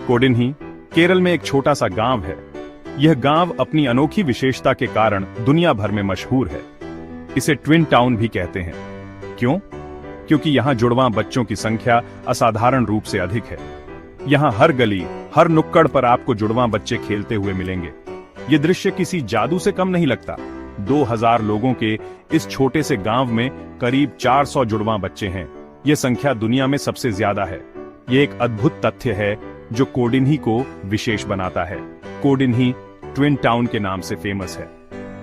कोडिन्ही केरल में एक छोटा सा गांव है। यह गांव अपनी अनोखी विशेषता के कारण दुनिया भर में मशहूर है। इसे ट्विन टाउन भी कहते हैं। क्यों? क्योंकि यहाँ जुड़वां बच्चों की संख्या असाधारण रूप से अधिक है। यहाँ हर गली, हर नुक्कड़ पर आपको जुड़वां बच्चे खेलते हुए मिलेंगे। ये दृश्य किसी जादू से कम नहीं लगता। 2000 लोगों के इस छोटे से गांव में करीब 400 जुड़वां बच्चे हैं। ये संख्या दुनिया में सबसे ज्यादा है। ये एक अद्भुत तथ्य है जो कोडिन्ही को विशेष बनाता है। कोडिन्ही ट्विन टाउन के नाम से फेमस है।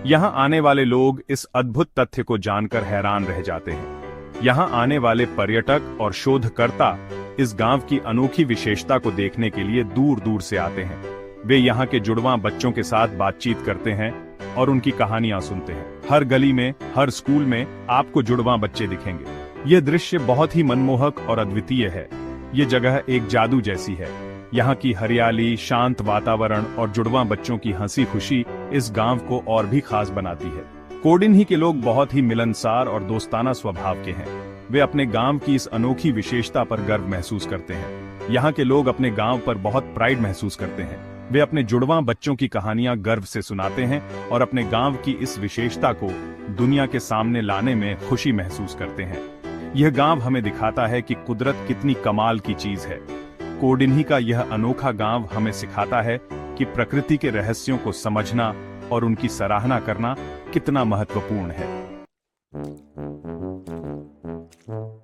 यहाँ आने वाले लोग इस अद्भुत तथ्य को जानकर हैरान रह जाते हैं। यहाँ आने वाले पर्यटक और शोधकर्ता इस गांव की अनोखी विशेषता को देखने के लिए दूर दूर से आते हैं। वे यहाँ के जुड़वां बच्चों के साथ बातचीत करते हैं और उनकी कहानियां सुनते हैं। हर गली में, हर स्कूल में आपको जुड़वां बच्चे दिखेंगे। यह दृश्य बहुत ही मनमोहक और अद्वितीय है। ये जगह एक जादू जैसी है। यहाँ की हरियाली, शांत वातावरण और जुड़वां बच्चों की हंसी खुशी इस गांव को और भी खास बनाती है। कोडिन्ही के लोग बहुत ही मिलनसार और दोस्ताना स्वभाव के हैं। वे अपने गांव की इस अनोखी विशेषता पर गर्व महसूस करते हैं। यहाँ के लोग अपने गांव पर बहुत प्राइड महसूस करते हैं। वे अपने जुड़वां बच्चों की कहानियां गर्व से सुनाते हैं और अपने गांव की इस विशेषता को दुनिया के सामने लाने में खुशी महसूस करते हैं। यह गांव हमें दिखाता है कि कुदरत कितनी कमाल की चीज है। कोडिन्ही का यह अनोखा गांव हमें सिखाता है कि प्रकृति के रहस्यों को समझना और उनकी सराहना करना कितना महत्वपूर्ण है।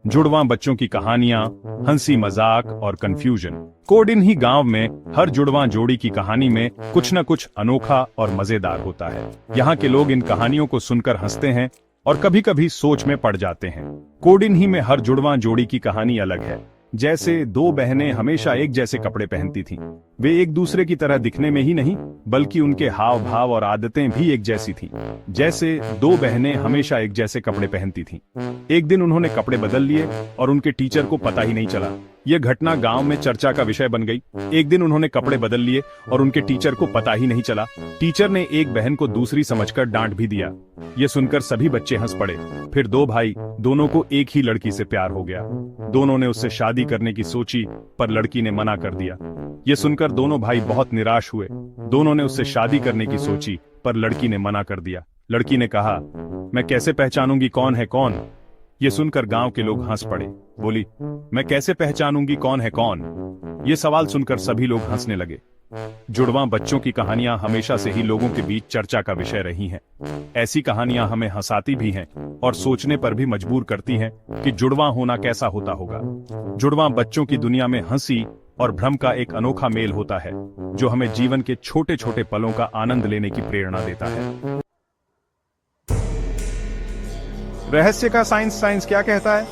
जुड़वां बच्चों की कहानियां, हंसी मजाक और कंफ्यूजन। कोडिन्ही गांव में हर जुड़वां जोड़ी की कहानी में कुछ न कुछ अनोखा और मजेदार होता है। यहाँ के लोग इन कहानियों को सुनकर हंसते हैं और कभी कभी सोच में पड़ जाते हैं। कोडिन्ही में हर जुड़वां जोड़ी की कहानी अलग है। जैसे 2 बहनें हमेशा एक जैसे कपड़े पहनती थीं। वे एक दूसरे की तरह दिखने में ही नहीं, बल्कि उनके हाव भाव और आदतें भी एक जैसी थीं। जैसे 2 बहनें हमेशा एक जैसे कपड़े पहनती थीं। एक दिन उन्होंने कपड़े बदल लिए और उनके टीचर को पता ही नहीं चला। यह घटना गांव में चर्चा का विषय बन गई। एक दिन उन्होंने कपड़े बदल लिए और उनके टीचर को पता ही नहीं चला। टीचर ने एक बहन को दूसरी समझकर डांट भी दिया। ये सुनकर सभी बच्चे हंस पड़े। फिर 2 भाई, दोनों को एक ही लड़की से प्यार हो गया। दोनों ने उससे शादी करने की सोची, पर लड़की ने मना कर दिया। ये सुनकर दोनों भाई बहुत निराश हुए। दोनों ने उससे शादी करने की सोची, पर लड़की ने मना कर दिया। लड़की ने कहा, मैं कैसे पहचानूंगी कौन है कौन? ये सुनकर गांव के लोग हंस पड़े। बोली, मैं कैसे पहचानूंगी कौन है कौन? ये सवाल सुनकर सभी लोग हंसने लगे। जुड़वां बच्चों की कहानियां हमेशा से ही लोगों के बीच चर्चा का विषय रही हैं। ऐसी कहानियां हमें हंसाती भी हैं और सोचने पर भी मजबूर करती हैं कि जुड़वां होना कैसा होता होगा। जुड़वां बच्चों की दुनिया में हंसी और भ्रम का एक अनोखा मेल होता है, जो हमें जीवन के छोटे छोटे पलों का आनंद लेने की प्रेरणा देता है। रहस्य का साइंस क्या कहता है?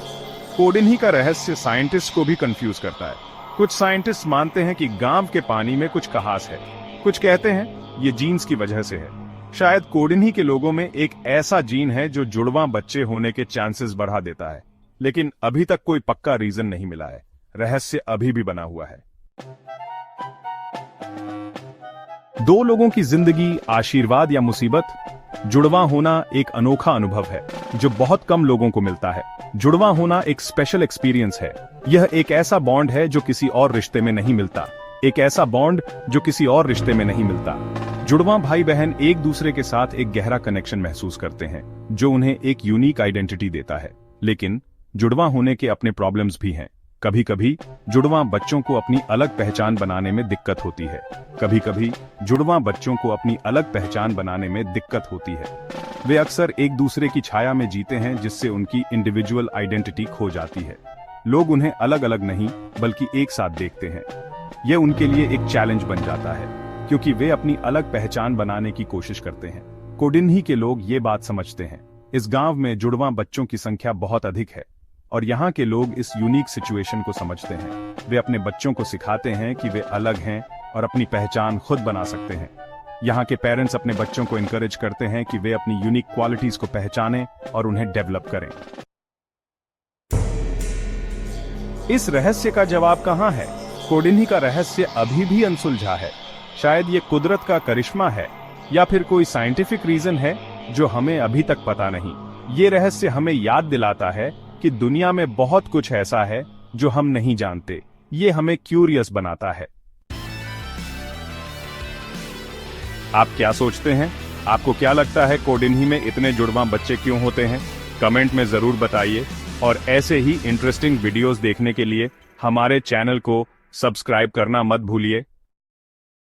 कोडिन्ही का रहस्य साइंटिस्ट को भी कंफ्यूज करता है। कुछ साइंटिस्ट मानते हैं कि गांव के पानी में कुछ खास है। कुछ कहते हैं ये जीन्स की वजह से है। शायद कोडिन्ही के लोगों में एक ऐसा जीन है जो जुड़वां बच्चे होने के चांसेस बढ़ा देता है। लेकिन अभी तक कोई पक्का रीजन नहीं मिला है। रहस्य अभी भी बना हुआ है। 2 लोगों की जिंदगी, आशीर्वाद या मुसीबत। जुड़वां होना एक अनोखा अनुभव है जो बहुत कम लोगों को मिलता है। जुड़वां होना एक स्पेशल एक्सपीरियंस है। यह एक ऐसा बॉन्ड है जो किसी और रिश्ते में नहीं मिलता। एक ऐसा बॉन्ड जो किसी और रिश्ते में नहीं मिलता। जुड़वां भाई बहन एक दूसरे के साथ एक गहरा कनेक्शन महसूस करते हैं, जो उन्हें एक यूनिक आइडेंटिटी देता है। लेकिन जुड़वां होने के अपने प्रॉब्लम्स भी हैं। कभी कभी जुड़वां बच्चों को अपनी अलग पहचान बनाने में दिक्कत होती है। कभी कभी जुड़वां बच्चों को अपनी अलग पहचान बनाने में दिक्कत होती है। वे अक्सर एक दूसरे की छाया में जीते हैं, जिससे उनकी इंडिविजुअल आइडेंटिटी खो जाती है। लोग उन्हें अलग अलग नहीं बल्कि एक साथ देखते हैं। यह उनके लिए एक चैलेंज बन जाता है, क्योंकि वे अपनी अलग पहचान बनाने की कोशिश करते हैं। कोडिन्ही के लोग ये बात समझते हैं। इस गांव में जुड़वां बच्चों की संख्या बहुत अधिक है और यहाँ के लोग इस यूनिक सिचुएशन को समझते हैं। वे अपने बच्चों को सिखाते हैं कि वे अलग हैं और अपनी पहचान खुद बना सकते हैं। यहाँ के पेरेंट्स अपने बच्चों को इनकरेज करते हैं कि वे अपनी यूनिक क्वालिटीज को पहचानें और उन्हें डेवलप करें। इस रहस्य का जवाब कहाँ है? कोडिन्ही का रहस्य अभी भी अनसुलझा है। शायद ये कुदरत का करिश्मा है या फिर कोई साइंटिफिक रीजन है जो हमें अभी तक पता नहीं। ये रहस्य हमें याद दिलाता है कि दुनिया में बहुत कुछ ऐसा है जो हम नहीं जानते। ये हमें क्यूरियस बनाता है। आप क्या सोचते हैं? आपको क्या लगता है कोडिन्ही में इतने जुड़वां बच्चे क्यों होते हैं? कमेंट में जरूर बताइए और ऐसे ही इंटरेस्टिंग वीडियोस देखने के लिए हमारे चैनल को सब्सक्राइब करना मत भूलिए।